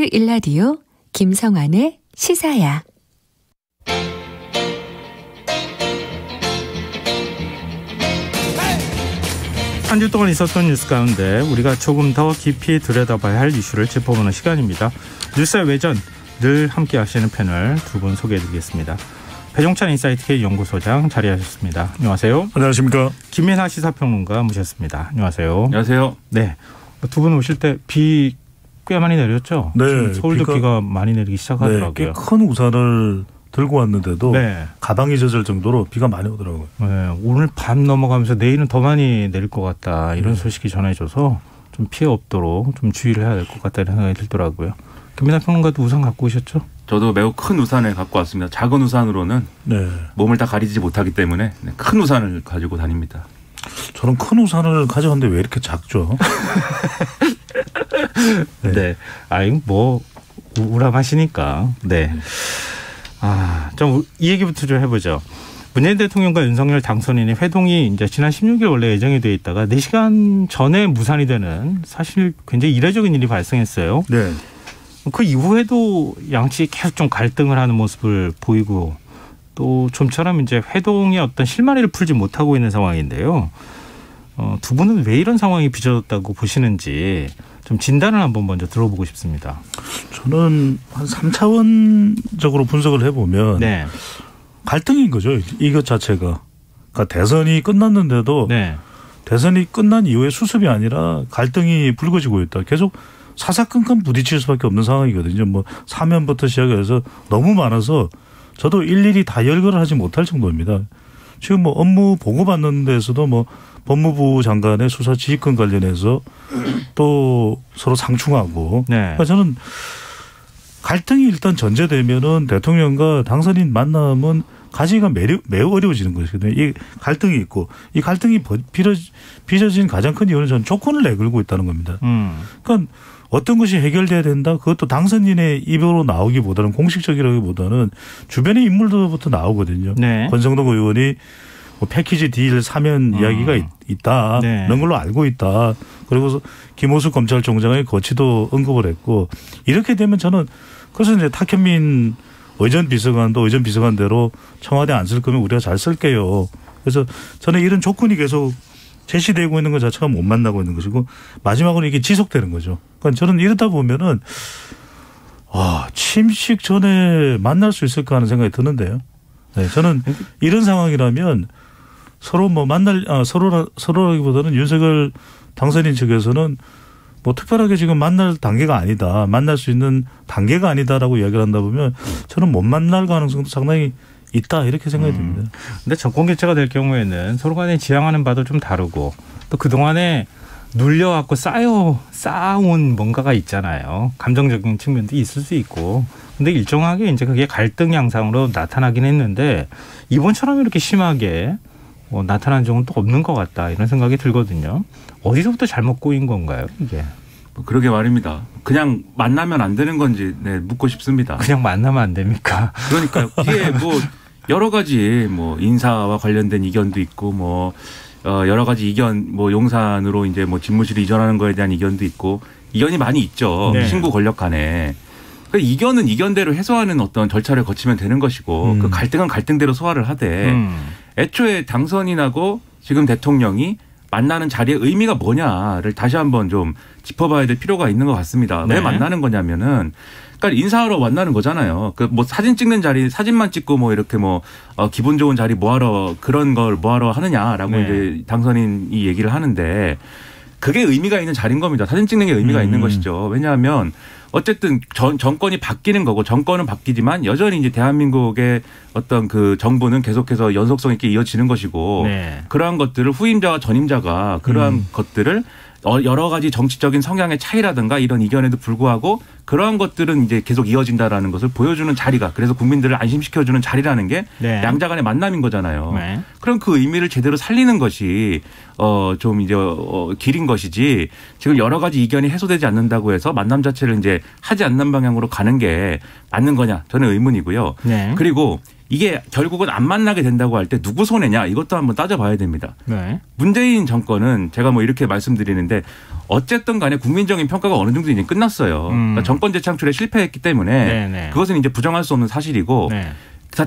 KBS 1라디오 김성환의 시사야. 한 주 동안 있었던 뉴스 가운데 우리가 조금 더 깊이 들여다봐야 할 이슈를 짚어보는 시간입니다. 뉴스의 외전 늘 함께 하시는 패널 두 분 소개해드리겠습니다. 배종찬 인사이트K 연구소장 자리하셨습니다. 안녕하세요. 안녕하십니까. 김민하 시사평론가 모셨습니다. 안녕하세요. 안녕하세요. 네, 두 분 오실 때 비 꽤 많이 내렸죠? 네, 서울도 비가 많이 내리기 시작하더라고요. 네, 꽤 큰 우산을 들고 왔는데도 네. 가방이 젖을 정도로 비가 많이 오더라고요. 네, 오늘 밤 넘어가면서 내일은 더 많이 내릴 것 같다 이런 소식이 전해져서 좀 피해 없도록 좀 주의를 해야 될 것 같다 이런 생각이 들더라고요. 김민하 평론가도 우산 갖고 오셨죠? 저도 매우 큰 우산을 갖고 왔습니다. 작은 우산으로는 몸을 다 가리지 못하기 때문에 큰 우산을 가지고 다닙니다. 저는 큰 우산을 가져왔는데 왜 이렇게 작죠? 네. 아유, 뭐, 우람하시니까. 네. 좀 이 얘기부터 좀 해보죠. 문재인 대통령과 윤석열 당선인의 회동이 이제 지난 16일 원래 예정이 되어 있다가 4시간 전에 무산이 되는 사실 굉장히 이례적인 일이 발생했어요. 네. 그 이후에도 양측이 계속 좀 갈등을 하는 모습을 보이고 또 좀처럼 이제 회동의 어떤 실마리를 풀지 못하고 있는 상황인데요. 두 분은 왜 이런 상황이 빚어졌다고 보시는지 좀 진단을 한번 먼저 들어보고 싶습니다. 저는 한 3차원적으로 분석을 해보면 네. 갈등인 거죠. 이것 자체가. 그러니까 대선이 끝났는데도 네. 대선이 끝난 이후에 수습이 아니라 갈등이 불거지고 있다. 계속 사사건건 부딪힐 수밖에 없는 상황이거든요. 뭐 사면부터 시작해서 너무 많아서 저도 일일이 다 열거를 하지 못할 정도입니다. 지금 뭐 업무 보고받는 데서도 뭐 법무부 장관의 수사 지휘권 관련해서 또 서로 상충하고. 네. 그러니까 저는 갈등이 일단 전제되면은 대통령과 당선인 만남은 가지기가 매우 어려워지는 것이거든요. 이 갈등이 있고 이 갈등이 빚어진 가장 큰 이유는 저는 조건을 내걸고 있다는 겁니다. 그러니까 어떤 것이 해결돼야 된다. 그것도 당선인의 입으로 나오기보다는 공식적이라기보다는 주변의 인물들부터 나오거든요. 네. 권성동 의원이 뭐 패키지 딜 사면 이야기가 있다. 네. 이런 걸로 알고 있다. 그리고 김호수 검찰총장의 거취도 언급을 했고 이렇게 되면 저는 그래서 이제 탁현민 의전 비서관도 의전 비서관대로 청와대 안 쓸 거면 우리가 잘 쓸게요. 그래서 저는 이런 조건이 계속 제시되고 있는 것 자체가 못 만나고 있는 것이고 마지막으로 이게 지속되는 거죠. 그러니까 저는 이러다 보면은 침식 전에 만날 수 있을까 하는 생각이 드는데요. 네, 저는 이런 상황이라면 서로 뭐 서로라기보다는 윤석열 당선인 측에서는 뭐 특별하게 지금 만날 단계가 아니다. 만날 수 있는 단계가 아니다라고 이야기를 한다 보면 저는 못 만날 가능성도 상당히 있다 이렇게 생각이 듭니다. 근데 정권 교체가 될 경우에는 서로 간에 지향하는 바도 좀 다르고 또 그동안에 눌려갖고 쌓아온 뭔가가 있잖아요. 감정적인 측면도 있을 수 있고. 근데 일정하게 이제 그게 갈등 양상으로 나타나긴 했는데 이번처럼 이렇게 심하게 나타난 적은 또 없는 것 같다 이런 생각이 들거든요. 어디서부터 잘못 꼬인 건가요 이게? 그러게 말입니다. 그냥 만나면 안 되는 건지 묻고 싶습니다. 그냥 만나면 안 됩니까? 그러니까요. 이게 뭐 여러 가지 뭐 인사와 관련된 이견도 있고 뭐 여러 가지 이견 뭐 용산으로 이제 뭐 집무실을 이전하는 거에 대한 이견도 있고 이견이 많이 있죠. 네. 신구 권력 간에. 그 이견은 이견대로 해소하는 어떤 절차를 거치면 되는 것이고 그 갈등은 갈등대로 소화를 하되 애초에 당선인하고 지금 대통령이 만나는 자리의 의미가 뭐냐를 다시 한번 좀 짚어봐야 될 필요가 있는 것 같습니다. 네. 왜 만나는 거냐면은 그러니까 인사하러 만나는 거잖아요. 그 뭐 사진 찍는 자리 사진만 찍고 뭐 이렇게 뭐 기분 좋은 자리 뭐하러 그런 걸 뭐하러 하느냐라고 네. 이제 당선인이 얘기를 하는데 그게 의미가 있는 자리인 겁니다. 사진 찍는 게 의미가 있는 것이죠. 왜냐하면 어쨌든 정권이 바뀌는 거고 정권은 바뀌지만 여전히 이제 대한민국의 어떤 그 정부는 계속해서 연속성 있게 이어지는 것이고 네. 그러한 것들을 후임자와 전임자가 그러한 것들을 여러 가지 정치적인 성향의 차이라든가 이런 이견에도 불구하고 그러한 것들은 이제 계속 이어진다라는 것을 보여주는 자리가 그래서 국민들을 안심시켜주는 자리라는 게 네. 양자 간의 만남인 거잖아요. 네. 그럼 그 의미를 제대로 살리는 것이 좀 이제 길인 것이지 지금 여러 가지 이견이 해소되지 않는다고 해서 만남 자체를 이제 하지 않는 방향으로 가는 게 맞는 거냐 저는 의문이고요. 네. 그리고 이게 결국은 안 만나게 된다고 할 때 누구 손해냐 이것도 한번 따져봐야 됩니다. 네. 문재인 정권은 제가 뭐 이렇게 말씀드리는데 어쨌든 간에 국민적인 평가가 어느 정도 이제 끝났어요. 그러니까 정권 재창출에 실패했기 때문에 네네. 그것은 이제 부정할 수 없는 사실이고 네.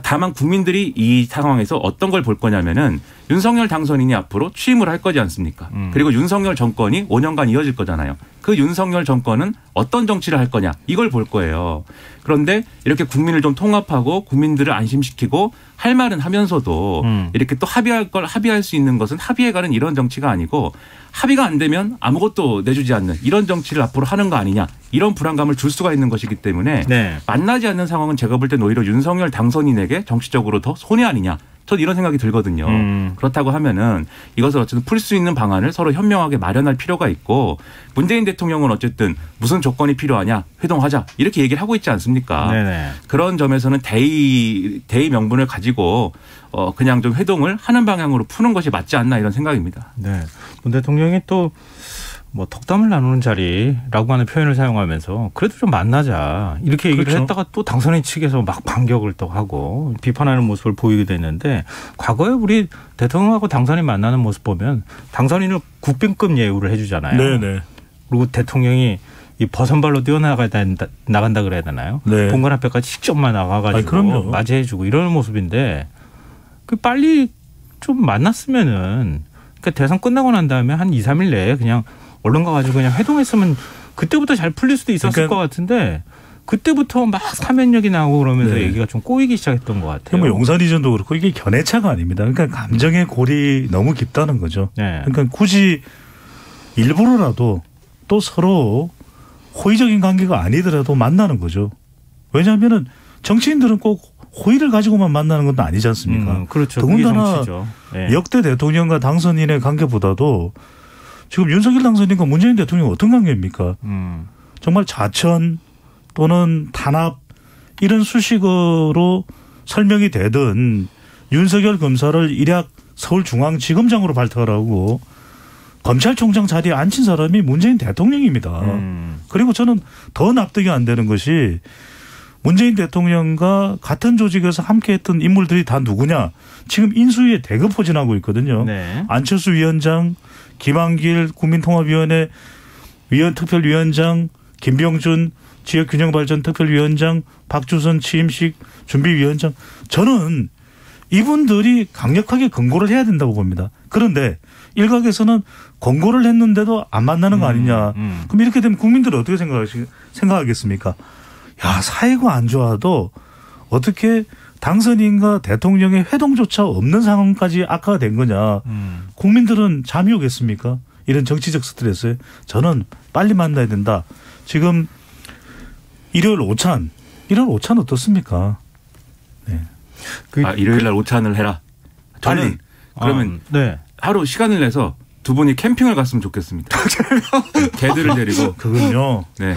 다만 국민들이 이 상황에서 어떤 걸 볼 거냐면은 윤석열 당선인이 앞으로 취임을 할 거지 않습니까? 그리고 윤석열 정권이 5년간 이어질 거잖아요. 그 윤석열 정권은 어떤 정치를 할 거냐 이걸 볼 거예요. 그런데 이렇게 국민을 좀 통합하고 국민들을 안심시키고 할 말은 하면서도 이렇게 또 합의할 수 있는 것은 합의해가는 이런 정치가 아니고 합의가 안 되면 아무것도 내주지 않는 이런 정치를 앞으로 하는 거 아니냐 이런 불안감을 줄 수가 있는 것이기 때문에 네. 만나지 않는 상황은 제가 볼 때는 오히려 윤석열 당선인에게 정치적으로 더 손해 아니냐. 저는 이런 생각이 들거든요. 그렇다고 하면은 이것을 어쨌든 풀 수 있는 방안을 서로 현명하게 마련할 필요가 있고 문재인 대통령은 어쨌든 무슨 조건이 필요하냐 회동하자 이렇게 얘기를 하고 있지 않습니까? 네네. 그런 점에서는 대의 명분을 가지고 그냥 좀 회동을 하는 방향으로 푸는 것이 맞지 않나 이런 생각입니다. 네. 문 대통령이 또 뭐 덕담을 나누는 자리라고 하는 표현을 사용하면서 그래도 좀 만나자 이렇게 얘기를 그렇죠. 했다가 또 당선인 측에서 막 반격을 또 하고 비판하는 모습을 보이게 됐는데 과거에 우리 대통령하고 당선인 만나는 모습 보면 당선인을 국빈급 예우를 해주잖아요. 네네. 그리고 대통령이 이 버선발로 나간다 그래야 되나요? 네. 본관 앞에까지 직접만 나가가지고 그럼요. 맞이해주고 이러는 모습인데 그 빨리 좀 만났으면은 그러니까 대선 끝나고 난 다음에 한 2, 3일 내에 그냥 얼른 가가지고 그냥 회동했으면 그때부터 잘 풀릴 수도 있었을 그러니까 것 같은데 그때부터 막 사면력이 나오고 그러면서 네. 얘기가 좀 꼬이기 시작했던 것 같아요. 뭐 용산 이전도 그렇고 이게 견해차가 아닙니다. 그러니까 감정의 골이 너무 깊다는 거죠. 네. 그러니까 굳이 일부러라도 또 서로 호의적인 관계가 아니더라도 만나는 거죠. 왜냐하면은 정치인들은 꼭 호의를 가지고만 만나는 건 아니지 않습니까? 그렇죠. 더군다나 네. 역대 대통령과 당선인의 관계보다도 지금 윤석열 당선인과 문재인 대통령이 어떤 관계입니까? 정말 자천 또는 탄압 이런 수식어로 설명이 되든 윤석열 검사를 일약 서울중앙지검장으로 발탁하라고 검찰총장 자리에 앉힌 사람이 문재인 대통령입니다. 그리고 저는 더 납득이 안 되는 것이 문재인 대통령과 같은 조직에서 함께했던 인물들이 다 누구냐. 지금 인수위에 대거 포진하고 있거든요. 네. 안철수 위원장, 김한길 국민통합위원회 특별위원장, 김병준 지역균형발전특별위원장, 박주선 취임식 준비위원장. 저는 이분들이 강력하게 권고를 해야 된다고 봅니다. 그런데 일각에서는 권고를 했는데도 안 만나는 거 아니냐. 그럼 이렇게 되면 국민들은 어떻게 생각하겠습니까? 야, 사이가 안 좋아도 어떻게 당선인과 대통령의 회동조차 없는 상황까지 악화가 된 거냐. 국민들은 잠이 오겠습니까? 이런 정치적 스트레스에 저는 빨리 만나야 된다. 지금 일요일 오찬 어떻습니까? 네. 일요일 날 오찬을 해라. 저는 그러면 네. 하루 시간을 내서 두 분이 캠핑을 갔으면 좋겠습니다. 개들을 데리고. 그건요. 네.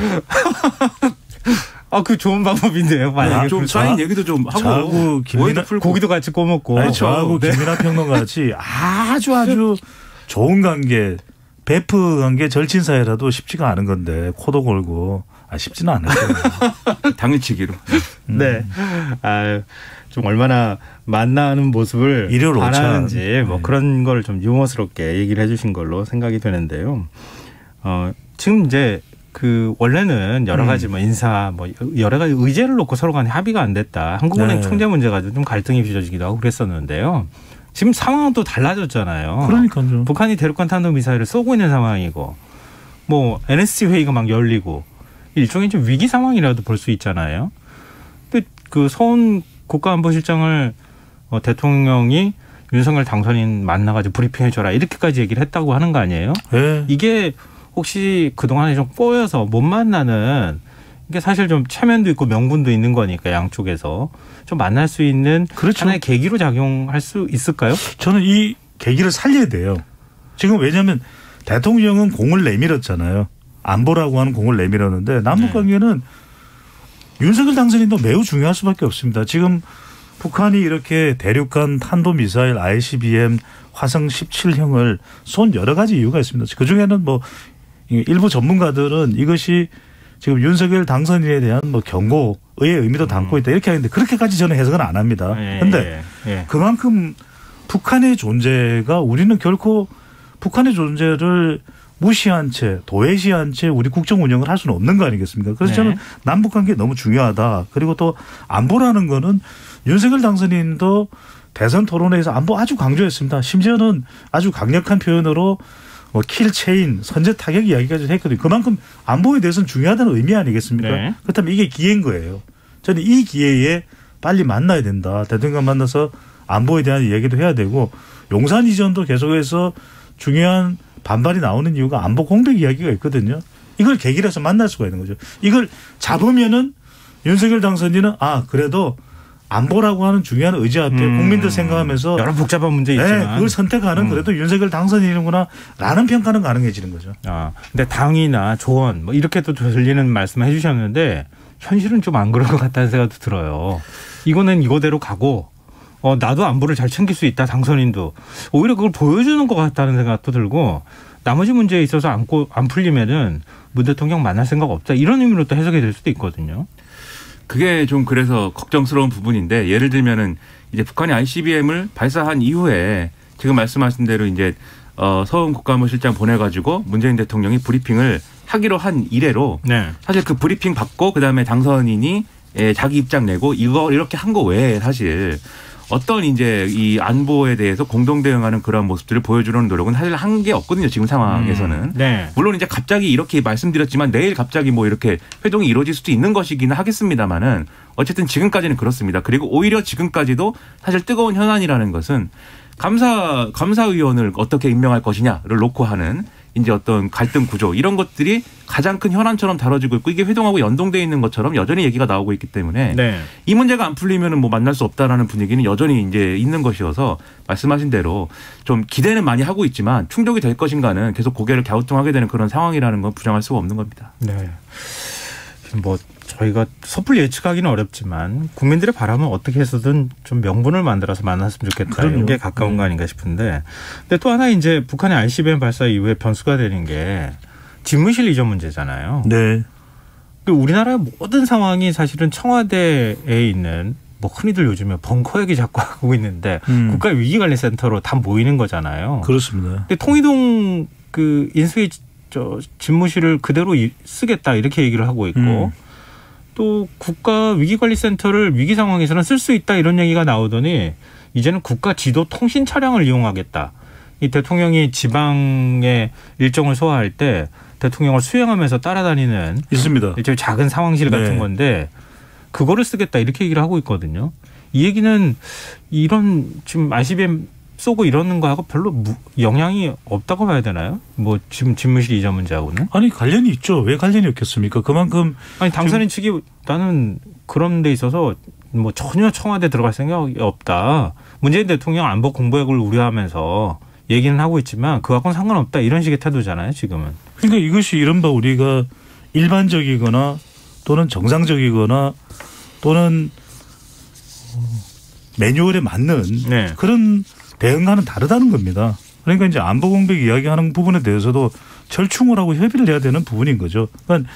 그 좋은 방법인데요. 만약에 좀 쌓인 얘기도 좀 하고 저하고 김민하 고기도 같이 꺼먹고. 아니, 저하고 김민하 평론가 같이 아주 좋은 관계, 베프 관계 절친 사이라도 쉽지가 않은 건데 코도 골고 쉽지는 않아요. 당일치기로. 네. 좀 얼마나 만나는 모습을 일요일 바라는지 뭐 그런 걸 좀 유머스럽게 얘기를 해주신 걸로 생각이 되는데요. 지금 이제 원래는 여러 가지 뭐 인사 뭐 여러 가지 의제를 놓고 서로 간에 합의가 안 됐다. 한국은행 네. 총재 문제 가지고 좀 갈등이 빚어지기도 하고 그랬었는데요. 지금 상황은 또 달라졌잖아요. 그러니까요. 북한이 대륙간 탄도미사일을 쏘고 있는 상황이고 뭐 NSC 회의가 막 열리고 일종의 좀 위기 상황이라도 볼 수 있잖아요. 근데 서훈 국가안보실장을 대통령이 윤석열 당선인 만나가지고 브리핑해줘라 이렇게까지 얘기를 했다고 하는 거 아니에요? 네. 이게 혹시 그동안에 좀 꼬여서 못 만나는 이게 사실 좀 체면도 있고 명분도 있는 거니까 양쪽에서 좀 만날 수 있는 그렇죠. 하나의 계기로 작용할 수 있을까요? 저는 이 계기를 살려야 돼요. 지금 왜냐하면 대통령은 공을 내밀었잖아요. 안보라고 하는 공을 내밀었는데 남북관계는 윤석열 당선인도 매우 중요할 수밖에 없습니다. 지금 북한이 이렇게 대륙간 탄도미사일 ICBM 화성 17형을 쏜 여러 가지 이유가 있습니다. 그중에는 뭐 일부 전문가들은 이것이 지금 윤석열 당선인에 대한 뭐 경고의 의미도 담고 있다 이렇게 하는데 그렇게까지 저는 해석은 안 합니다. 그런데 그만큼 북한의 존재가 우리는 결코 북한의 존재를 무시한 채 도외시한 채 우리 국정 운영을 할 수는 없는 거 아니겠습니까? 그래서 저는 남북관계 너무 중요하다. 그리고 또 안보라는 거는 윤석열 당선인도 대선 토론회에서 안보 아주 강조했습니다. 심지어는 아주 강력한 표현으로 뭐 킬체인, 선제 타격 이야기까지 했거든요. 그만큼 안보에 대해서는 중요하다는 의미 아니겠습니까? 네. 그렇다면 이게 기회인 거예요. 저는 이 기회에 빨리 만나야 된다. 대통령 만나서 안보에 대한 이야기도 해야 되고 용산 이전도 계속해서 중요한 반발이 나오는 이유가 안보 공백 이야기가 있거든요. 이걸 계기로 해서 만날 수가 있는 거죠. 이걸 잡으면은 윤석열 당선인은 그래도 안보라고 하는 중요한 의지 앞에 국민들 생각하면서 여러 복잡한 문제 있지만 그걸 선택하는 그래도 윤석열 당선인이구나 라는 평가는 가능해지는 거죠. 근데 당이나 조언 뭐 이렇게 또 들리는 말씀을 해 주셨는데 현실은 좀 안 그럴 것 같다는 생각도 들어요. 이거는 이거대로 가고 나도 안보를 잘 챙길 수 있다. 당선인도. 오히려 그걸 보여주는 것 같다는 생각도 들고 나머지 문제에 있어서 안 풀리면은 문 대통령 만날 생각 없다. 이런 의미로 또 해석이 될 수도 있거든요. 그게 좀 그래서 걱정스러운 부분인데 예를 들면은 이제 북한이 ICBM을 발사한 이후에 지금 말씀하신 대로 이제 서훈 국가안보실장 보내가지고 문재인 대통령이 브리핑을 하기로 한 이래로 사실 그 브리핑 받고 그다음에 당선인이 자기 입장 내고 이거 이렇게 한 거 외에 사실 어떤 이제 이 안보에 대해서 공동 대응하는 그런 모습들을 보여주려는 노력은 사실 한 게 없거든요. 지금 상황에서는. 물론 이제 갑자기 이렇게 말씀드렸지만 내일 갑자기 뭐 이렇게 회동이 이루어질 수도 있는 것이기는 하겠습니다만은 어쨌든 지금까지는 그렇습니다. 그리고 오히려 지금까지도 사실 뜨거운 현안이라는 것은 감사위원을 어떻게 임명할 것이냐를 놓고 하는 이제 어떤 갈등 구조 이런 것들이 가장 큰 현안처럼 다뤄지고 있고 이게 회동하고 연동되어 있는 것처럼 여전히 얘기가 나오고 있기 때문에 이 문제가 안 풀리면은 뭐 만날 수 없다라는 분위기는 여전히 이제 있는 것이어서 말씀하신 대로 좀 기대는 많이 하고 있지만 충족이 될 것인가는 계속 고개를 갸우뚱하게 되는 그런 상황이라는 건 부정할 수가 없는 겁니다. 네. 뭐 저희가 섣불리 예측하기는 어렵지만 국민들의 바람은 어떻게 해서든 좀 명분을 만들어서 만났으면 좋겠다. 이런 게 가까운 거 아닌가 싶은데. 근데 또 하나 이제 북한의 ICBM 발사 이후에 변수가 되는 게 집무실 이전 문제잖아요. 네. 우리나라의 모든 상황이 사실은 청와대에 있는 뭐 흔히들 요즘에 벙커 얘기 자꾸 하고 있는데 국가위기관리센터로 다 모이는 거잖아요. 그렇습니다. 근데 통이동 그 인수위 집무실을 그대로 쓰겠다 이렇게 얘기를 하고 있고 또 국가위기관리센터를 위기 상황에서는 쓸 수 있다 이런 얘기가 나오더니 이제는 국가 지도 통신 차량을 이용하겠다. 이 대통령이 지방의 일정을 소화할 때 대통령을 수행하면서 따라다니는 있습니다. 일종의 작은 상황실 같은 건데 그거를 쓰겠다 이렇게 얘기를 하고 있거든요. 이 얘기는 이런 지금 ICBM 쏘고 이러는 거하고 별로 영향이 없다고 봐야 되나요? 뭐 지금 집무실 이전 문제하고는? 아니 관련이 있죠. 왜 관련이 없겠습니까? 그만큼 당선인 측이 나는 그런 데 있어서 뭐 전혀 청와대 들어갈 생각이 없다. 문재인 대통령 안보 공백을 우려하면서 얘기는 하고 있지만 그하고는 상관없다. 이런 식의 태도잖아요. 지금은. 그러니까 이것이 이른바 우리가 일반적이거나 또는 정상적이거나 또는 매뉴얼에 맞는 그런 대응과는 다르다는 겁니다. 그러니까 이제 안보 공백 이야기하는 부분에 대해서도 절충을 하고 협의를 해야 되는 부분인 거죠. 그러니까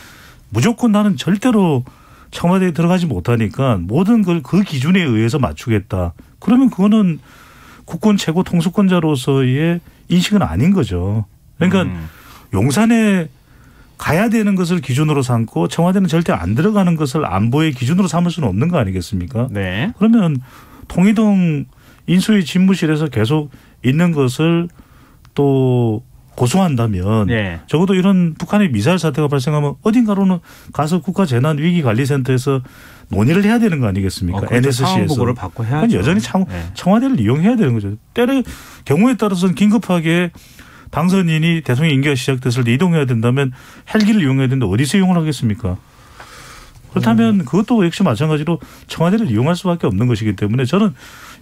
무조건 나는 절대로 청와대에 들어가지 못하니까 모든 걸 그 기준에 의해서 맞추겠다. 그러면 그거는 국군 최고 통수권자로서의 인식은 아닌 거죠. 그러니까 용산에 가야 되는 것을 기준으로 삼고 청와대는 절대 안 들어가는 것을 안보의 기준으로 삼을 수는 없는 거 아니겠습니까? 그러면 통이동 인수위 집무실에서 계속 있는 것을 또 고수한다면 적어도 이런 북한의 미사일 사태가 발생하면 어딘가로는 가서 국가재난위기관리센터에서 논의를 해야 되는 거 아니겠습니까? 그렇죠. NSC에서. 상황 보고를 받고 해야죠. 여전히 청와대를 이용해야 되는 거죠. 때의 경우에 따라서는 긴급하게 당선인이 대통령 임기가 시작됐을 때 이동해야 된다면 헬기를 이용해야 되는데 어디서 이용을 하겠습니까? 그렇다면 그것도 역시 마찬가지로 청와대를 이용할 수밖에 없는 것이기 때문에 저는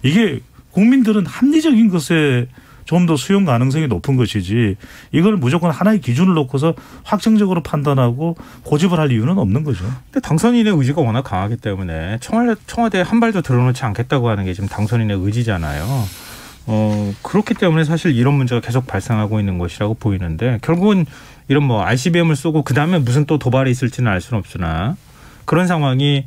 이게 국민들은 합리적인 것에 좀 더 수용 가능성이 높은 것이지 이걸 무조건 하나의 기준을 놓고서 확정적으로 판단하고 고집을 할 이유는 없는 거죠. 근데 당선인의 의지가 워낙 강하기 때문에 청와대에 한 발도 들어놓지 않겠다고 하는 게 지금 당선인의 의지잖아요. 그렇기 때문에 사실 이런 문제가 계속 발생하고 있는 것이라고 보이는데 결국은 이런 뭐 ICBM을 쏘고 그다음에 무슨 또 도발이 있을지는 알 수는 없으나 그런 상황이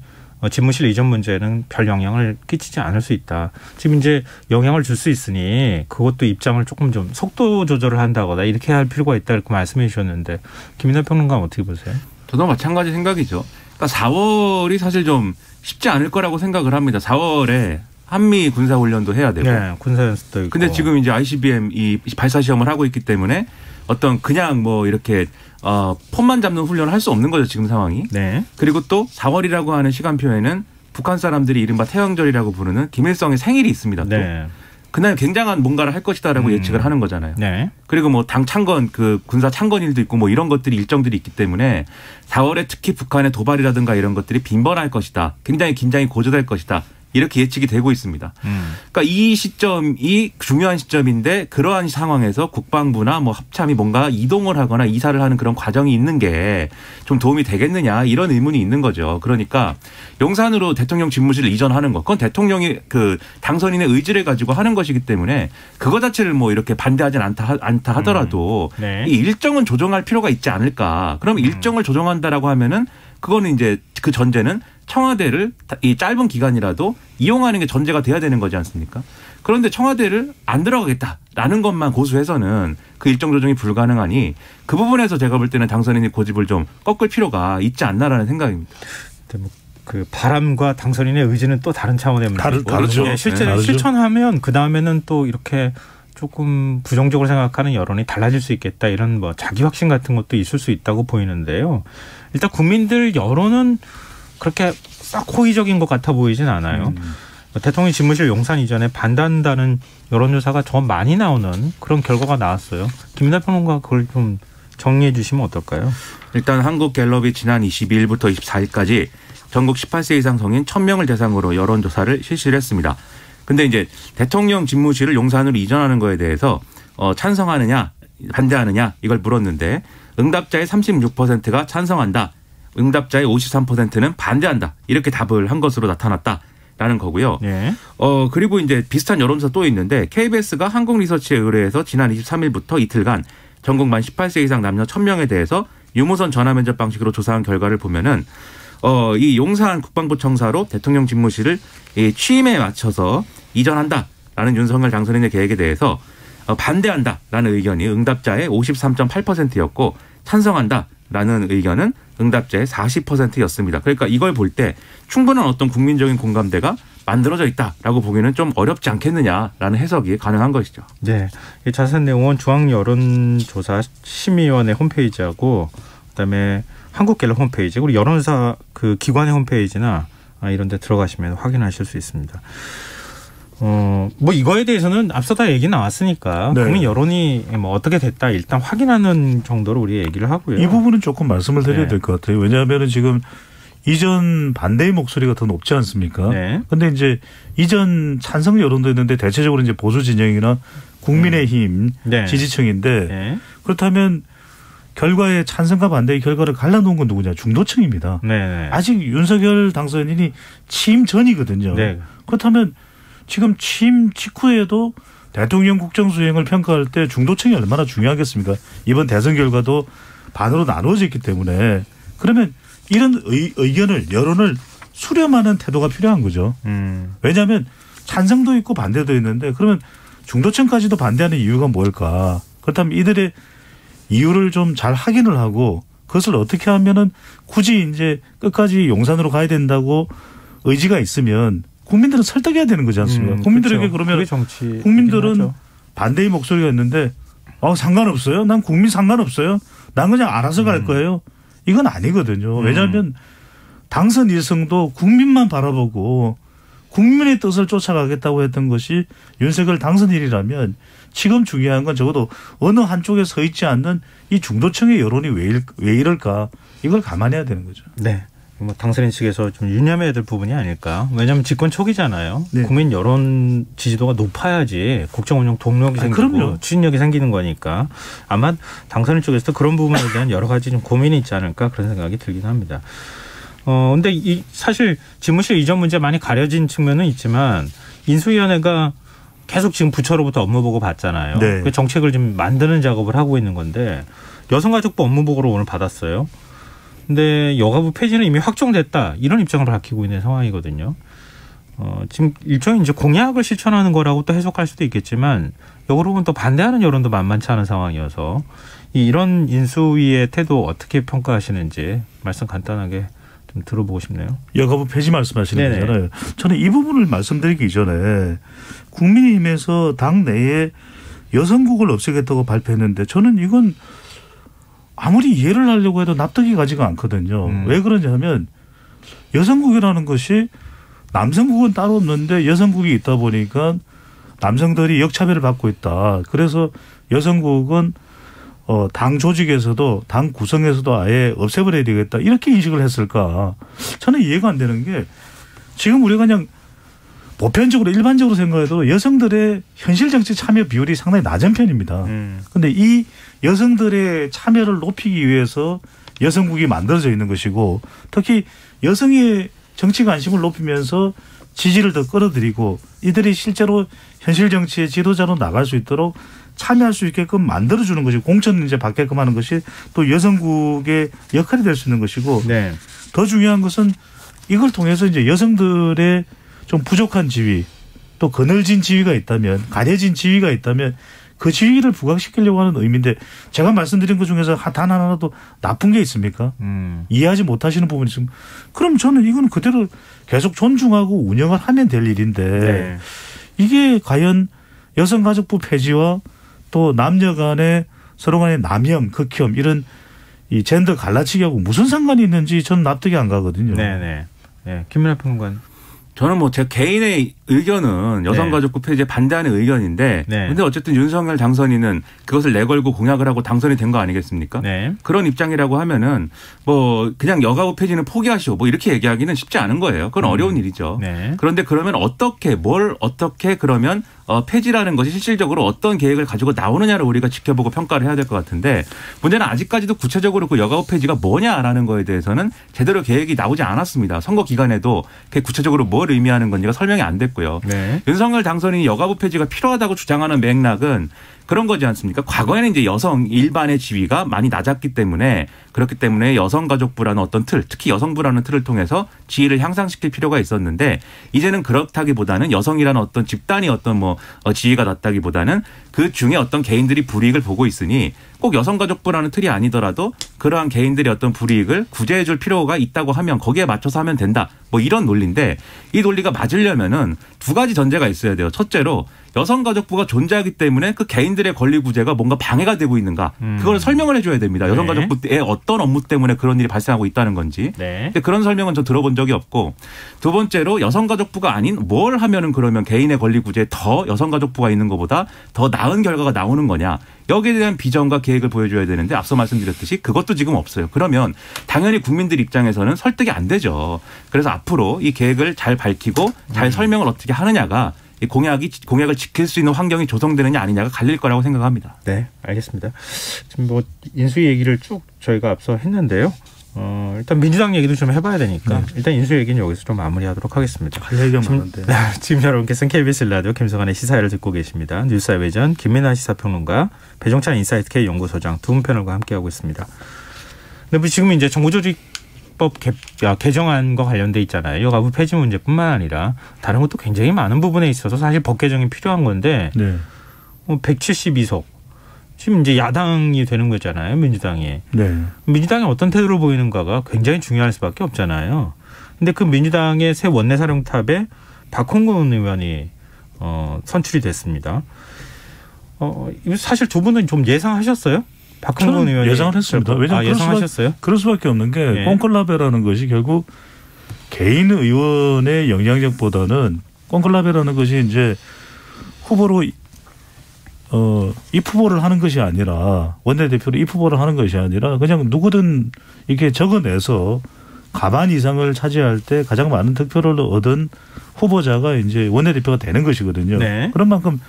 집무실 이전 문제는 별 영향을 끼치지 않을 수 있다. 지금 이제 영향을 줄 수 있으니 그것도 입장을 조금 좀 속도 조절을 한다거나 이렇게 할 필요가 있다 이렇게 말씀해 주셨는데 김민하 평론가는 어떻게 보세요? 저도 마찬가지 생각이죠. 그러니까 4월이 사실 좀 쉽지 않을 거라고 생각을 합니다. 4월에 한미 군사훈련도 해야 되고. 네, 군사연습도 있고. 근데 지금 이제 ICBM 이 발사 시험을 하고 있기 때문에 어떤 그냥 뭐 이렇게 폰만 잡는 훈련을 할 수 없는 거죠. 지금 상황이. 네. 그리고 또 4월이라고 하는 시간표에는 북한 사람들이 이른바 태영절이라고 부르는 김일성의 생일이 있습니다. 또. 네. 그날 굉장한 뭔가를 할 것이다라고 예측을 하는 거잖아요. 네. 그리고 뭐 당 창건 그 군사 창건일도 있고 뭐 이런 것들이 일정들이 있기 때문에 4월에 특히 북한의 도발이라든가 이런 것들이 빈번할 것이다. 굉장히 긴장이 고조될 것이다. 이렇게 예측이 되고 있습니다. 그러니까 이 시점이 중요한 시점인데 그러한 상황에서 국방부나 뭐 합참이 뭔가 이동을 하거나 이사를 하는 그런 과정이 있는 게 좀 도움이 되겠느냐 이런 의문이 있는 거죠. 그러니까 용산으로 대통령 집무실을 이전하는 것, 그건 대통령이 그 당선인의 의지를 가지고 하는 것이기 때문에 그거 자체를 뭐 이렇게 반대하진 않다 하더라도 네. 이 일정은 조정할 필요가 있지 않을까. 그럼 일정을 조정한다라고 하면은 그거는 이제 그 전제는 청와대를 이 짧은 기간이라도 이용하는 게 전제가 돼야 되는 거지 않습니까? 그런데 청와대를 안 들어가겠다라는 것만 고수해서는 그 일정 조정이 불가능하니 그 부분에서 제가 볼 때는 당선인이 고집을 좀 꺾을 필요가 있지 않나라는 생각입니다. 그 바람과 당선인의 의지는 또 다른 차원의 문제고 다르죠. 네, 실제 네, 실천하면 그 다음에는 또 이렇게 조금 부정적으로 생각하는 여론이 달라질 수 있겠다 이런 뭐 자기 확신 같은 것도 있을 수 있다고 보이는데요. 일단 국민들 여론은 그렇게 싹 호의적인 것 같아 보이진 않아요. 대통령 집무실 용산 이전에 반대한다는 여론조사가 좀 많이 나오는 그런 결과가 나왔어요. 김민하 평론가 그걸 좀 정리해 주시면 어떨까요? 일단 한국갤럽이 지난 22일부터 24일까지 전국 18세 이상 성인 1000명을 대상으로 여론조사를 실시를 했습니다. 근데 이제 대통령 집무실을 용산으로 이전하는 거에 대해서 찬성하느냐 반대하느냐 이걸 물었는데 응답자의 36%가 찬성한다. 응답자의 53%는 반대한다. 이렇게 답을 한 것으로 나타났다라는 거고요. 네. 그리고 이제 비슷한 여론조사 또 있는데 KBS가 한국리서치에 의뢰해서 지난 23일부터 이틀간 전국 만 18세 이상 남녀 1000명에 대해서 유무선 전화면접 방식으로 조사한 결과를 보면은 이 용산 국방부 청사로 대통령 집무실을 이 취임에 맞춰서 이전한다라는 윤석열 당선인의 계획에 대해서 반대한다라는 의견이 응답자의 53.8%였고 찬성한다라는 의견은 응답자의 40%였습니다. 그러니까 이걸 볼 때 충분한 어떤 국민적인 공감대가 만들어져 있다라고 보기는 좀 어렵지 않겠느냐라는 해석이 가능한 것이죠. 네, 이 자세한 내용은 중앙여론조사 심의위원회 홈페이지하고 그다음에 한국갤럽 홈페이지 그리고 여론조사 그 기관의 홈페이지나 이런 데 들어가시면 확인하실 수 있습니다. 뭐 이거에 대해서는 앞서 다 얘기 나왔으니까 네. 국민 여론이 뭐 어떻게 됐다 일단 확인하는 정도로 우리 얘기를 하고요. 이 부분은 조금 말씀을 드려야 네. 될 것 같아요. 왜냐하면 지금 이전 반대의 목소리가 더 높지 않습니까? 네. 근데 이제 이전 찬성 여론도 있는데 대체적으로 이제 보수 진영이나 국민의힘 네. 지지층인데 네. 그렇다면 결과에 찬성과 반대의 결과를 갈라놓은 건 누구냐? 중도층입니다. 네. 아직 윤석열 당선인이 취임 전이거든요. 네. 그렇다면 지금 취임 직후에도 대통령 국정수행을 평가할 때 중도층이 얼마나 중요하겠습니까? 이번 대선 결과도 반으로 나누어져 있기 때문에 그러면 이런 의견을 여론을 수렴하는 태도가 필요한 거죠. 왜냐하면 찬성도 있고 반대도 있는데 그러면 중도층까지도 반대하는 이유가 뭘까? 그렇다면 이들의 이유를 좀 잘 확인을 하고 그것을 어떻게 하면은 굳이 이제 끝까지 용산으로 가야 된다고 의지가 있으면 국민들은 설득해야 되는 거지 않습니까? 국민들에게 그렇죠. 그러면 정치 국민들은 반대의 목소리가 있는데 상관없어요. 난 국민 상관없어요. 난 그냥 알아서 갈 거예요. 이건 아니거든요. 왜냐하면 당선 1승도 국민만 바라보고 국민의 뜻을 쫓아가겠다고 했던 것이 윤석열 당선인이라면 지금 중요한 건 적어도 어느 한쪽에 서 있지 않는 이 중도층의 여론이 왜 이럴까 이걸 감안해야 되는 거죠. 네. 뭐 당선인 측에서 좀 유념해야 될 부분이 아닐까. 왜냐하면 집권 초기잖아요. 네. 국민 여론 지지도가 높아야지 국정 운영 동력이 생기고 그럼요. 추진력이 생기는 거니까 아마 당선인 쪽에서도 그런 부분에 대한 여러 가지 좀 고민이 있지 않을까 그런 생각이 들긴 합니다. 근데 이 사실 집무실 이전 문제 많이 가려진 측면은 있지만 인수위원회가 계속 지금 부처로부터 업무 보고 받잖아요. 네. 그 정책을 좀 만드는 작업을 하고 있는 건데 여성가족부 업무보고를 오늘 받았어요. 근데 여가부 폐지는 이미 확정됐다. 이런 입장을 밝히고 있는 상황이거든요. 지금 일종의 이제 공약을 실천하는 거라고 또 해석할 수도 있겠지만 역으로 보면 또 반대하는 여론도 만만치 않은 상황이어서 이런 인수위의 태도 어떻게 평가하시는지 말씀 간단하게 좀 들어보고 싶네요. 여가부 폐지 말씀하시는 네네. 거잖아요. 저는 이 부분을 말씀드리기 이전에 국민의힘에서 당 내에 여성국을 없애겠다고 발표했는데 저는 이건 아무리 이해를 하려고 해도 납득이 가지가 않거든요. 왜 그러냐면 여성국이라는 것이 남성국은 따로 없는데 여성국이 있다 보니까 남성들이 역차별을 받고 있다. 그래서 여성국은 당 조직에서도 당 구성에서도 아예 없애버려야 되겠다. 이렇게 인식을 했을까. 저는 이해가 안 되는 게 지금 우리가 그냥 보편적으로 일반적으로 생각해도 여성들의 현실 정치 참여 비율이 상당히 낮은 편입니다. 그런데 이 여성들의 참여를 높이기 위해서 여성국이 만들어져 있는 것이고 특히 여성의 정치 관심을 높이면서 지지를 더 끌어들이고 이들이 실제로 현실 정치의 지도자로 나갈 수 있도록 참여할 수 있게끔 만들어주는 것이 공천 이제 받게끔 하는 것이 또 여성국의 역할이 될 수 있는 것이고 네. 더 중요한 것은 이걸 통해서 이제 여성들의 좀 부족한 지위 또 거늘진 지위가 있다면 가려진 지위가 있다면 그 지위를 부각시키려고 하는 의미인데 제가 말씀드린 것 중에서 단 하나라도 나쁜 게 있습니까? 이해하지 못하시는 부분이 있으면 그럼 저는 이거는 그대로 계속 존중하고 운영을 하면 될 일인데 네. 이게 과연 여성가족부 폐지와 또 남녀 간의 서로 간의 남혐, 극혐 이런 이 젠더 갈라치기하고 무슨 상관이 있는지 저는 납득이 안 가거든요. 네네. 네. 김민하 평론가는. 저는 뭐 제 개인의 의견은 여성가족부 폐지에 반대하는 의견인데 근데 어쨌든 윤석열 당선인은 그것을 내걸고 공약을 하고 당선이 된 거 아니겠습니까? 네. 그런 입장이라고 하면은 뭐 그냥 여가부 폐지는 포기하시오 뭐 이렇게 얘기하기는 쉽지 않은 거예요. 그건 어려운 일이죠. 네. 그런데 그러면 어떻게 그러면 폐지라는 것이 실질적으로 어떤 계획을 가지고 나오느냐를 우리가 지켜보고 평가를 해야 될 것 같은데 문제는 아직까지도 구체적으로 그 여가부 폐지가 뭐냐라는 거에 대해서는 제대로 계획이 나오지 않았습니다. 선거 기간에도 그게 구체적으로 뭘 의미하는 건지가 설명이 안 됐고요. 네. 윤석열 당선인이 여가부 폐지가 필요하다고 주장하는 맥락은 그런 거지 않습니까? 과거에는 이제 여성 일반의 지위가 많이 낮았기 때문에 그렇기 때문에 여성가족부라는 어떤 틀, 특히 여성부라는 틀을 통해서 지위를 향상시킬 필요가 있었는데 이제는 그렇다기보다는 여성이라는 어떤 집단이 어떤 지위가 낮다기보다는 그 중에 어떤 개인들이 불이익을 보고 있으니 꼭 여성가족부라는 틀이 아니더라도 그러한 개인들의 어떤 불이익을 구제해 줄 필요가 있다고 하면 거기에 맞춰서 하면 된다. 뭐 이런 논리인데 이 논리가 맞으려면은 두 가지 전제가 있어야 돼요. 첫째로 여성가족부가 존재하기 때문에 그 개인들의 권리 구제가 뭔가 방해가 되고 있는가. 그걸 설명을 해줘야 됩니다. 여성가족부의 어떤 업무 때문에 그런 일이 발생하고 있다는 건지. 네. 근데 그런 설명은 저 들어본 적이 없고 두 번째로 여성가족부가 아닌 뭘 하면은 그러면 개인의 권리 구제에 더 여성가족부가 있는 것보다 더 나은 결과가 나오는 거냐. 여기에 대한 비전과 계획을 보여줘야 되는데 앞서 말씀드렸듯이 그것도 지금 없어요. 그러면 당연히 국민들 입장에서는 설득이 안 되죠. 그래서 앞으로 이 계획을 잘 밝히고 잘 설명을 어떻게 하느냐가 이 공약을 지킬 수 있는 환경이 조성되느냐 아니냐가 갈릴 거라고 생각합니다. 네, 알겠습니다. 지금 뭐 인수위 얘기를 쭉 저희가 앞서 했는데요. 일단 민주당 얘기도 좀 해봐야 되니까 일단 인수 얘기는 여기서 좀 마무리하도록 하겠습니다. 할 얘기가 많은데. 지금 여러분께서는 KBS 라디오 김성환의 시사회를 듣고 계십니다. 뉴스의 외전 김민하 시사평론가, 배종찬 인사이트 K연구소장 두 분 패널과 함께하고 있습니다. 근데 지금 이제 정부조직법 개정안과 관련돼 있잖아요. 여가부 폐지 문제뿐만 아니라 다른 것도 굉장히 많은 부분에 있어서 사실 법 개정이 필요한 건데 172석. 지금 이제 야당이 되는 거잖아요. 민주당이. 네. 민주당이 어떤 태도를 보이는가가 굉장히 중요할 수밖에 없잖아요. 근데 그 민주당의 새 원내사령탑에 박홍근 의원이 선출이 됐습니다. 이거 사실 두 분은 좀 예상하셨어요? 박홍근 의원이 예상을 했습니다. 왜냐하면 예상하셨어요? 그럴 수밖에 없는 게 콘클라베라는 것이 결국 개인 의원의 영향력보다는 콘클라베라는 것이 이제 후보로 입후보를 하는 것이 아니라 원내대표로 입후보를 하는 것이 아니라 그냥 누구든 이렇게 적어내서 과반 이상을 차지할 때 가장 많은 득표를 얻은 후보자가 이제 원내대표가 되는 것이거든요. 네. 그런 만큼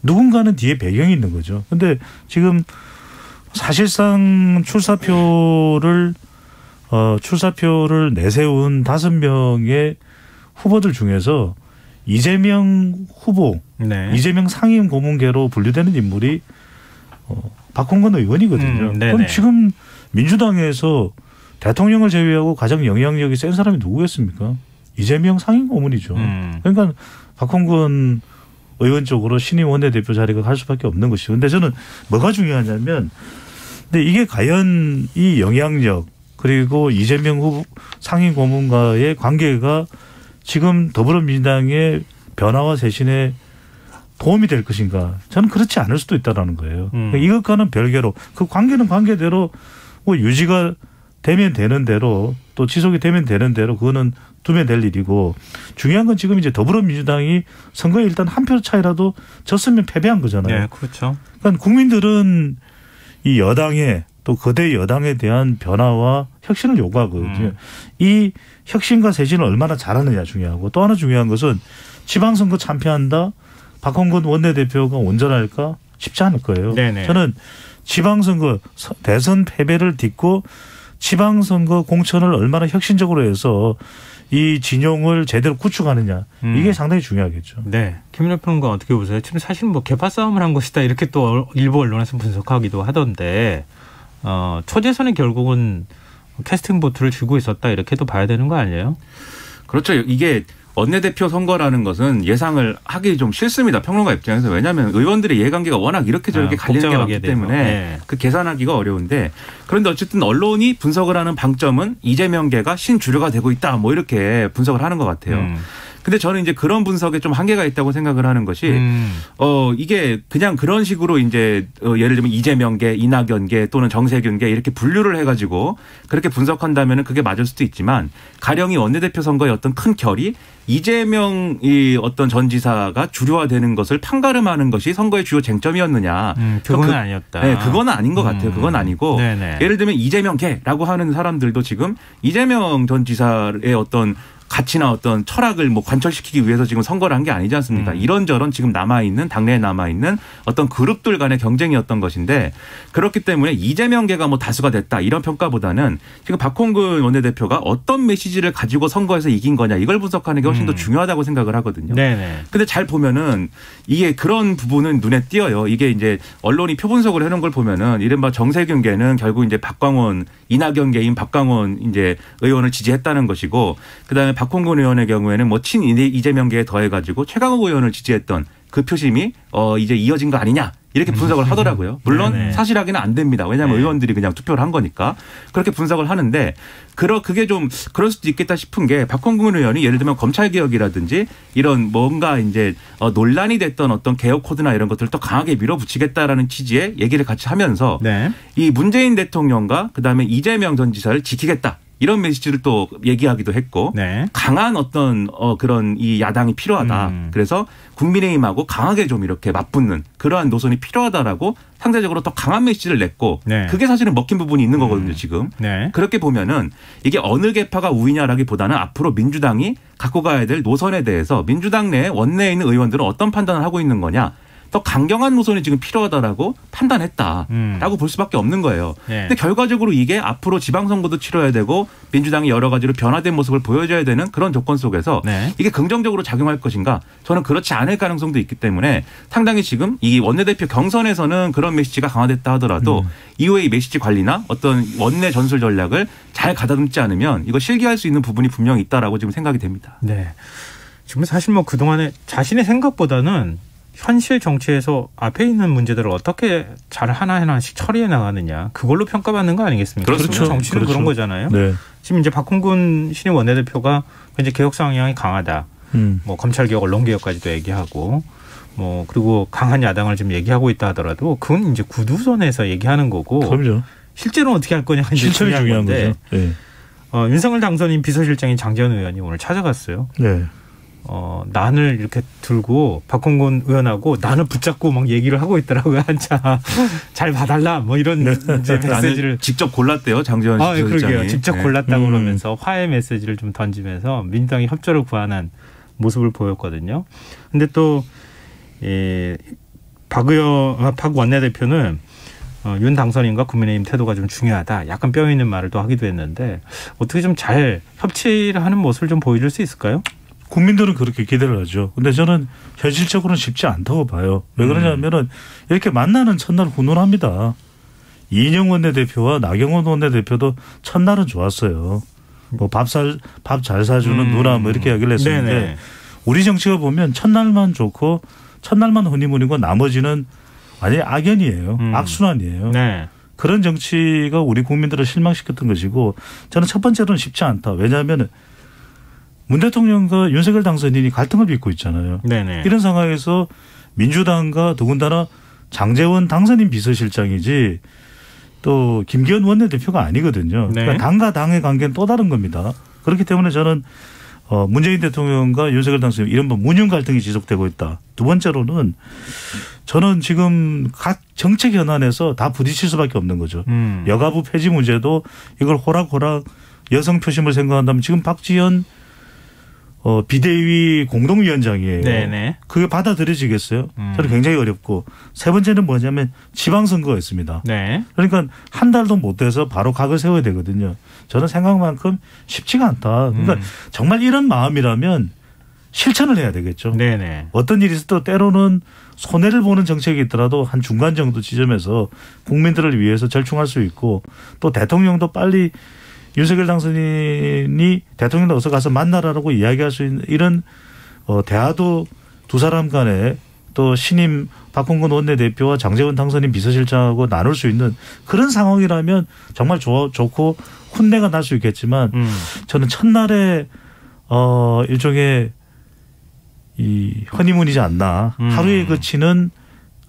누군가는 뒤에 배경이 있는 거죠. 그런데 지금 사실상 출사표를 내세운 5명의 후보들 중에서 이재명 후보, 이재명 상임 고문계로 분류되는 인물이 박홍근 의원이거든요. 그럼 지금 민주당에서 대통령을 제외하고 가장 영향력이 센 사람이 누구였습니까? 이재명 상임고문이죠. 그러니까 박홍근 의원 쪽으로 신임 원내대표 자리가 갈 수밖에 없는 것이죠. 근데 저는 뭐가 중요하냐면 근데 이게 과연 이 영향력 그리고 이재명 후보 상임고문과의 관계가 지금 더불어민주당의 변화와 쇄신에 도움이 될 것인가. 저는 그렇지 않을 수도 있다는 거예요. 그러니까 이것과는 별개로 그 관계는 관계대로 뭐 유지가 되면 되는 대로 또 지속이 되면 되는 대로 그거는 두면 될 일이고 중요한 건 지금 이제 더불어민주당이 선거에 일단 한 표 차이라도 졌으면 패배한 거잖아요. 네, 그렇죠. 그러니까 국민들은 이 여당에 또 거대 여당에 대한 변화와 혁신을 요구하거든요. 이 혁신과 쇄신을 얼마나 잘하느냐 중요하고 또 하나 중요한 것은 지방선거 참패한다. 박홍근 원내대표가 온전할까? 쉽지 않을 거예요. 네네. 저는 지방선거 대선 패배를 딛고 지방선거 공천을 얼마나 혁신적으로 해서 이 진영을 제대로 구축하느냐 이게 상당히 중요하겠죠. 네, 김민하 평론가 어떻게 보세요? 지금 사실 뭐 개파 싸움을 한 것이다 이렇게 또 일부 언론에서 분석하기도 하던데 초재선이 결국은 캐스팅 보트를 쥐고 있었다 이렇게도 봐야 되는 거 아니에요? 그렇죠. 이게 원내대표 선거라는 것은 예상을 하기 좀 싫습니다. 평론가 입장에서. 왜냐하면 의원들의 이해관계가 워낙 이렇게 저렇게 갈리는 게 많기 때문에 네. 그 계산하기가 어려운데 그런데 어쨌든 언론이 분석을 하는 방점은 이재명계가 신주류가 되고 있다 뭐 이렇게 분석을 하는 것 같아요. 근데 저는 이제 그런 분석에 좀 한계가 있다고 생각을 하는 것이 이게 그냥 그런 식으로 이제 예를 들면 이재명계, 이낙연계 또는 정세균계 이렇게 분류를 해가지고 그렇게 분석한다면은 그게 맞을 수도 있지만 가령이 원내대표 선거의 어떤 큰 결이 이재명이 어떤 전 지사가 주류화되는 것을 판가름하는 것이 선거의 주요 쟁점이었느냐. 그건 아니었다. 네, 그건 아닌 것 같아요. 그건 아니고 네네. 예를 들면 이재명계라고 하는 사람들도 지금 이재명 전 지사의 어떤 가치나 어떤 철학을 뭐 관철시키기 위해서 지금 선거를 한 게 아니지 않습니까? 이런저런 지금 남아있는 당내에 남아있는 어떤 그룹들 간의 경쟁이었던 것인데 그렇기 때문에 이재명계가 뭐 다수가 됐다 이런 평가보다는 지금 박홍근 원내대표가 어떤 메시지를 가지고 선거에서 이긴 거냐 이걸 분석하는 게 훨씬 더 중요하다고 생각을 하거든요. 네네. 근데 잘 보면은 이게 그런 부분은 눈에 띄어요. 이게 이제 언론이 표분석을 해놓은 걸 보면은 이른바 정세균계는 결국 이제 박광원 이낙연계인 박광원 이제 의원을 지지했다는 것이고 그다음에 박홍근 의원의 경우에는 뭐 친 이재명계에 더해가지고 최강욱 의원을 지지했던 그 표심이 이제 이어진 거 아니냐 이렇게 분석을 하더라고요. 물론 네네. 사실하기는 안 됩니다. 왜냐하면 네. 의원들이 그냥 투표를 한 거니까 그렇게 분석을 하는데 그게 좀 그럴 수도 있겠다 싶은 게 박홍근 의원이 예를 들면 검찰개혁이라든지 이런 뭔가 이제 논란이 됐던 어떤 개혁 코드나 이런 것들을 더 강하게 밀어붙이겠다라는 취지의 얘기를 같이 하면서 네. 이 문재인 대통령과 그다음에 이재명 전 지사를 지키겠다. 이런 메시지를 또 얘기하기도 했고 네. 강한 어떤 그런 이 야당이 필요하다. 그래서 국민의힘하고 강하게 좀 이렇게 맞붙는 그러한 노선이 필요하다라고 상대적으로 더 강한 메시지를 냈고 네. 그게 사실은 먹힌 부분이 있는 거거든요. 지금. 네. 그렇게 보면은 이게 어느 계파가 우위냐라기보다는 앞으로 민주당이 갖고 가야 될 노선에 대해서 민주당 내 원내에 있는 의원들은 어떤 판단을 하고 있는 거냐. 더 강경한 노선이 지금 필요하다라고 판단했다라고 볼 수밖에 없는 거예요. 네. 근데 결과적으로 이게 앞으로 지방선거도 치러야 되고 민주당이 여러 가지로 변화된 모습을 보여줘야 되는 그런 조건 속에서 네. 이게 긍정적으로 작용할 것인가 저는 그렇지 않을 가능성도 있기 때문에 상당히 지금 이 원내대표 경선에서는 그런 메시지가 강화됐다 하더라도 이후에 이 메시지 관리나 어떤 원내 전술 전략을 잘 가다듬지 않으면 이거 실기할 수 있는 부분이 분명히 있다라고 지금 생각이 됩니다. 네. 지금 사실 뭐 그동안에 자신의 생각보다는 현실 정치에서 앞에 있는 문제들을 어떻게 잘 하나하나씩 처리해 나가느냐 그걸로 평가받는 거 아니겠습니까? 그렇죠. 정치는 그렇죠. 그런 거잖아요. 네. 지금 이제 박홍근 신임 원내대표가 이제 개혁 성향이 강하다. 뭐 검찰 개혁, 언론 개혁까지도 얘기하고 뭐 그리고 강한 야당을 지금 얘기하고 있다 하더라도 그건 이제 구두선에서 얘기하는 거고. 그럼요. 실제로 어떻게 할 거냐 이제 중요한 건데. 네. 윤석열 당선인 비서실장인 장재원 의원이 오늘 찾아갔어요. 네. 난을 이렇게 들고 박홍근 의원하고 난을 붙잡고 막 얘기를 하고 있더라고요. 한참 잘 봐달라 뭐 이런 네. 이제 메시지를 직접 골랐대요. 장재원 실장이. 그러게요. 직접 골랐다고 그러면서 화해 메시지를 좀 던지면서 민주당이 협조를 구하는 모습을 보였거든요. 근데 또 박 원내대표는 윤 당선인과 국민의힘 태도가 좀 중요하다. 약간 뼈 있는 말을 또 하기도 했는데 어떻게 좀 잘 협치를 하는 모습을 좀 보여줄 수 있을까요? 국민들은 그렇게 기대를 하죠. 근데 저는 현실적으로는 쉽지 않다고 봐요. 왜 그러냐면은 이렇게 만나는 첫날 훈훈합니다. 이인영 원내대표와 나경원 원내대표도 첫날은 좋았어요. 뭐 밥 잘 사주는 누나 뭐 이렇게 이야기를 했었는데 네네. 우리 정치가 보면 첫날만 좋고 첫날만 허니문이고 나머지는 완전히 악연이에요. 악순환이에요. 네. 그런 정치가 우리 국민들을 실망시켰던 것이고 저는 첫 번째로는 쉽지 않다. 왜냐하면 문 대통령과 윤석열 당선인이 갈등을 빚고 있잖아요. 네네. 이런 상황에서 민주당과 더군다나 장제원 당선인 비서실장이지 또 김기현 원내대표가 아니거든요. 네. 그러니까 당과 당의 관계는 또 다른 겁니다. 그렇기 때문에 저는 문재인 대통령과 윤석열 당선인 이른바 문윤 갈등이 지속되고 있다. 두 번째로는 저는 지금 각 정책 현안에서 다 부딪힐 수밖에 없는 거죠. 여가부 폐지 문제도 이걸 호락호락 여성 표심을 생각한다면 지금 박지원 비대위 공동위원장이에요. 네네. 그게 받아들여지겠어요? 저는 굉장히 어렵고 세 번째는 뭐냐면 지방선거였습니다. 네. 그러니까 한 달도 못 돼서 바로 각을 세워야 되거든요. 저는 생각만큼 쉽지가 않다. 그러니까 정말 이런 마음이라면 실천을 해야 되겠죠. 네네. 어떤 일이 있어도 때로는 손해를 보는 정책이 있더라도 한 중간 정도 지점에서 국민들을 위해서 절충할 수 있고 또 대통령도 빨리 윤석열 당선인이 대통령도 어서 가서 만나라고 이야기할 수 있는 이런 대화도 두 사람 간에 또 신임 박홍근 원내대표와 장제원 당선인 비서실장하고 나눌 수 있는 그런 상황이라면 정말 좋고 혼내가 날 수 있겠지만 저는 첫날에 일종의 이 허니문이지 않나 하루에 그치는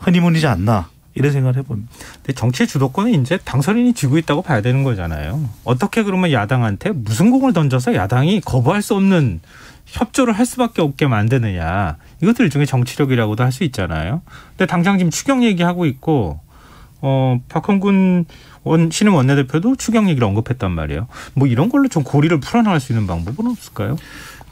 허니문이지 않나 이런 생각을 해봅니다. 근데 정치의 주도권은 이제 당선인이 쥐고 있다고 봐야 되는 거잖아요. 어떻게 그러면 야당한테 무슨 공을 던져서 야당이 거부할 수 없는 협조를 할 수밖에 없게 만드느냐. 이것도 일종의 정치력이라고도 할 수 있잖아요. 근데 당장 지금 추경 얘기하고 있고 박홍근 신임 원내대표도 추경 얘기를 언급했단 말이에요. 뭐 이런 걸로 좀 고리를 풀어나갈 수 있는 방법은 없을까요?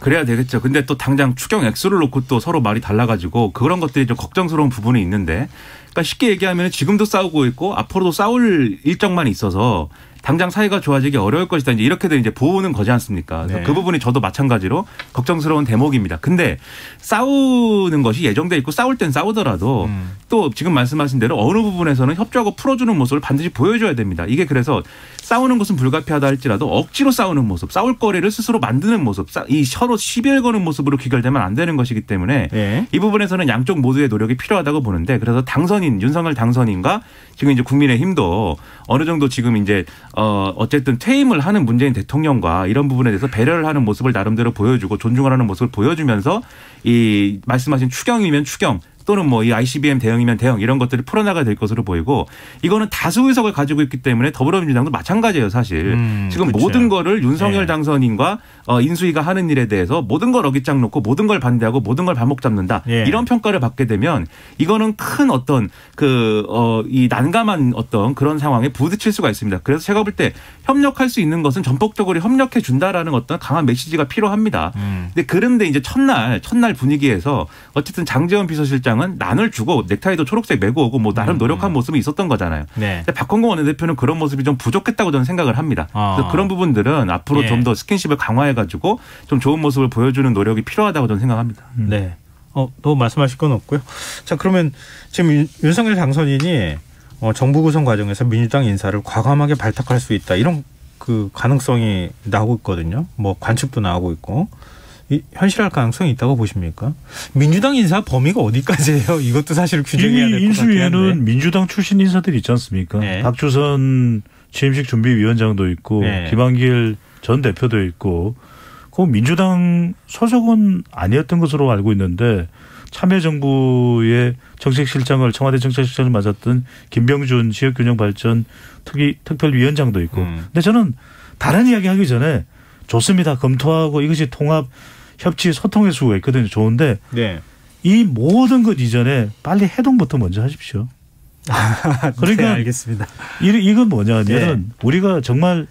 그래야 되겠죠. 근데 또 당장 추경 액수를 놓고 또 서로 말이 달라가지고 그런 것들이 좀 걱정스러운 부분이 있는데 그러니까 쉽게 얘기하면 지금도 싸우고 있고 앞으로도 싸울 일정만 있어서 당장 사이가 좋아지기 어려울 것이다. 이제 이렇게들 이제 보는 거지 않습니까? 그래서 네. 그 부분이 저도 마찬가지로 걱정스러운 대목입니다. 근데 싸우는 것이 예정돼 있고 싸울 땐 싸우더라도 또 지금 말씀하신 대로 어느 부분에서는 협조하고 풀어주는 모습을 반드시 보여줘야 됩니다. 이게 그래서 싸우는 것은 불가피하다 할지라도 억지로 싸우는 모습, 싸울 거리를 스스로 만드는 모습, 이 서로 시비를 거는 모습으로 귀결되면 안 되는 것이기 때문에 네. 이 부분에서는 양쪽 모두의 노력이 필요하다고 보는데 그래서 당선인 윤석열 당선인과 지금 이제 국민의힘도 어느 정도 지금 이제 어쨌든 퇴임을 하는 문재인 대통령과 이런 부분에 대해서 배려를 하는 모습을 나름대로 보여주고 존중을 하는 모습을 보여주면서 이 말씀하신 추경이면 추경 또는 뭐 이 ICBM 대응이면 대응 이런 것들을 풀어나가야 될 것으로 보이고 이거는 다수 의석을 가지고 있기 때문에 더불어민주당도 마찬가지예요 사실. 지금 그렇죠. 모든 거를 윤석열 네. 당선인과 인수위가 하는 일에 대해서 모든 걸 어깃장 놓고 모든 걸 반대하고 모든 걸 발목 잡는다. 네. 이런 평가를 받게 되면 이거는 큰 어떤 이 난감한 어떤 그런 상황에 부딪힐 수가 있습니다. 그래서 제가 볼 때 협력할 수 있는 것은 전폭적으로 협력해 준다라는 어떤 강한 메시지가 필요합니다. 근데 그런데 이제 첫날 분위기에서 어쨌든 장제원 비서실장 난을 주고 넥타이도 초록색 메고 오고 뭐 나름 노력한 모습이 있었던 거잖아요. 네. 근데 박홍근 원내대표는 그런 모습이 좀 부족했다고 저는 생각을 합니다. 그래서 그런 부분들은 앞으로 예. 좀 더 스킨십을 강화해가지고 좀 좋은 모습을 보여주는 노력이 필요하다고 저는 생각합니다. 네. 또 말씀하실 건 없고요. 자, 그러면 지금 윤석열 당선인이 정부 구성 과정에서 민주당 인사를 과감하게 발탁할 수 있다. 이런 그 가능성이 나오고 있거든요. 뭐 관측도 나오고 있고. 현실할 가능성이 있다고 보십니까? 민주당 인사 범위가 어디까지예요? 이것도 사실 규정해야 될 것 같긴 한데. 인수위에는 민주당 출신 인사들이 있지 않습니까? 네. 박주선 취임식 준비위원장도 있고 네. 김한길 전 대표도 있고 그 민주당 소속은 아니었던 것으로 알고 있는데 참여정부의 정책실장을 청와대 정책실장을 맡았던 김병준 지역균형발전 특별위원장도 있고 근데 저는 다른 이야기 하기 전에 좋습니다. 검토하고 이것이 통합 협치 소통의 수가 있거든요. 좋은데 네. 이 모든 것 이전에 빨리 해동부터 먼저 하십시오. 그러니까 네, 알겠습니다. 이건 뭐냐면 네. 우리가 정말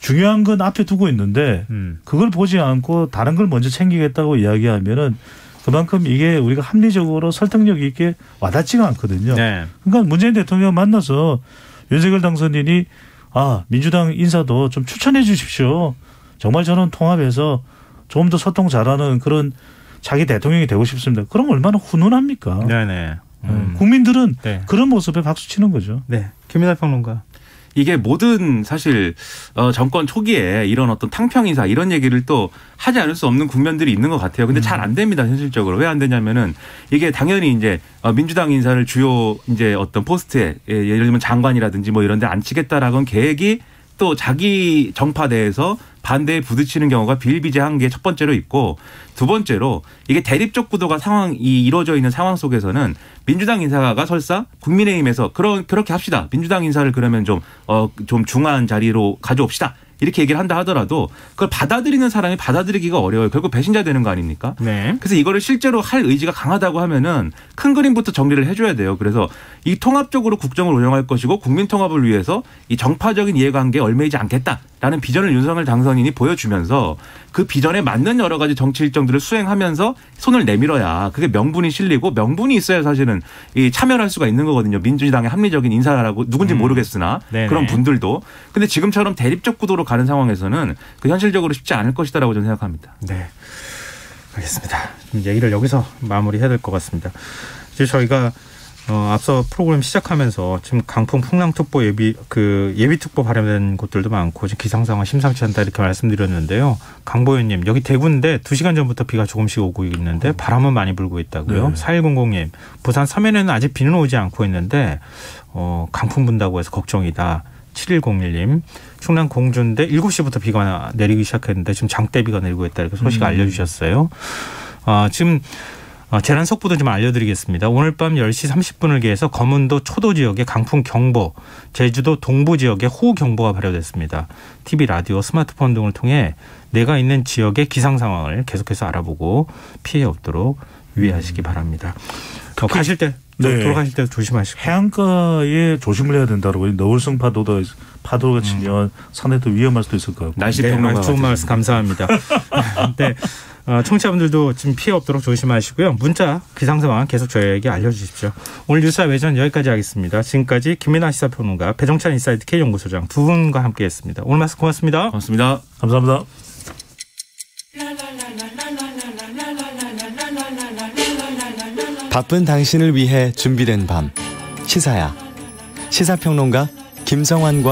중요한 건 앞에 두고 있는데 그걸 보지 않고 다른 걸 먼저 챙기겠다고 이야기하면은 그만큼 이게 우리가 합리적으로 설득력 있게 와닿지가 않거든요. 네. 그러니까 문재인 대통령 만나서 윤석열 당선인이 민주당 인사도 좀 추천해 주십시오. 정말 저는 통합해서 좀 더 소통 잘하는 그런 자기 대통령이 되고 싶습니다. 그럼 얼마나 훈훈합니까? 네네. 국민들은 네. 그런 모습에 박수 치는 거죠. 네. 김민하 평론가. 이게 모든 사실 정권 초기에 이런 어떤 탕평 인사 이런 얘기를 또 하지 않을 수 없는 국면들이 있는 것 같아요. 근데 잘 안 됩니다, 현실적으로. 왜 안 되냐면은 이게 당연히 이제 민주당 인사를 주요 이제 어떤 포스트에 예를 들면 장관이라든지 뭐 이런 데 앉히겠다라는 계획이 또 자기 정파 내에서 반대에 부딪히는 경우가 비일비재한 게 첫 번째로 있고, 두 번째로 이게 대립적 구도가 상황이 이루어져 있는 상황 속에서는 민주당 인사가 설사 국민의힘에서 그렇게 합시다. 민주당 인사를 그러면 좀 중한 자리로 가져옵시다. 이렇게 얘기를 한다 하더라도 그걸 받아들이는 사람이 받아들이기가 어려워요. 결국 배신자 되는 거 아닙니까? 네. 그래서 이거를 실제로 할 의지가 강하다고 하면은 큰 그림부터 정리를 해줘야 돼요. 그래서 이 통합적으로 국정을 운영할 것이고 국민 통합을 위해서 이 정파적인 이해관계에 얽매이지 않겠다라는 비전을 윤석열 당선인이 보여주면서 그 비전에 맞는 여러 가지 정치 일정들을 수행하면서 손을 내밀어야 그게 명분이 실리고, 명분이 있어야 사실은 이 참여할 수가 있는 거거든요. 민주당의 합리적인 인사라고 누군지 모르겠으나 네네. 그런 분들도. 근데 지금처럼 대립적 구도로 가는 상황에서는 그 현실적으로 쉽지 않을 것이다라고 저는 생각합니다. 네, 알겠습니다. 좀 얘기를 여기서 마무리해야 될 것 같습니다. 이제 저희가 앞서 프로그램 시작하면서 지금 강풍 풍랑특보 예비특보 발효된 곳들도 많고 지금 기상 상황 심상치 않다 이렇게 말씀드렸는데요. 강보현님, 여기 대구인데 2시간 전부터 비가 조금씩 오고 있는데 바람은 많이 불고 있다고요. 네. 4100님, 부산 서면에는 아직 비는 오지 않고 있는데 강풍 분다고 해서 걱정이다. 7101님, 충남 공주인데 7시부터 비가 내리기 시작했는데 지금 장대비가 내리고 있다 이렇게 소식 알려주셨어요. 지금 재난 속보도 좀 알려드리겠습니다. 오늘 밤 10시 30분을 기해서 검은도 초도 지역에 강풍 경보, 제주도 동부 지역에 호우 경보가 발효됐습니다. TV, 라디오, 스마트폰 등을 통해 내가 있는 지역의 기상 상황을 계속해서 알아보고 피해 없도록 유의하시기 바랍니다. 가실 때, 네. 돌아가실 때 조심하시고. 해안가에 조심을 해야 된다고. 너울성 파도가 치면 산에도 위험할 수도 있을 것 같고. 날씨 네, 평론가 좋은 말씀 감사합니다. 네. 청취자분들도 지금 피해 없도록 조심하시고요. 문자 기상 상황 계속 저희에게 알려주십시오. 오늘 뉴스와 외전 여기까지 하겠습니다. 지금까지 김민아 시사평론가, 배종찬 인사이트 K연구소장 두 분과 함께했습니다. 오늘 말씀 고맙습니다. 고맙습니다. 감사합니다. 바쁜 당신을 위해 준비된 밤, 시사야. 시사평론가 김성환과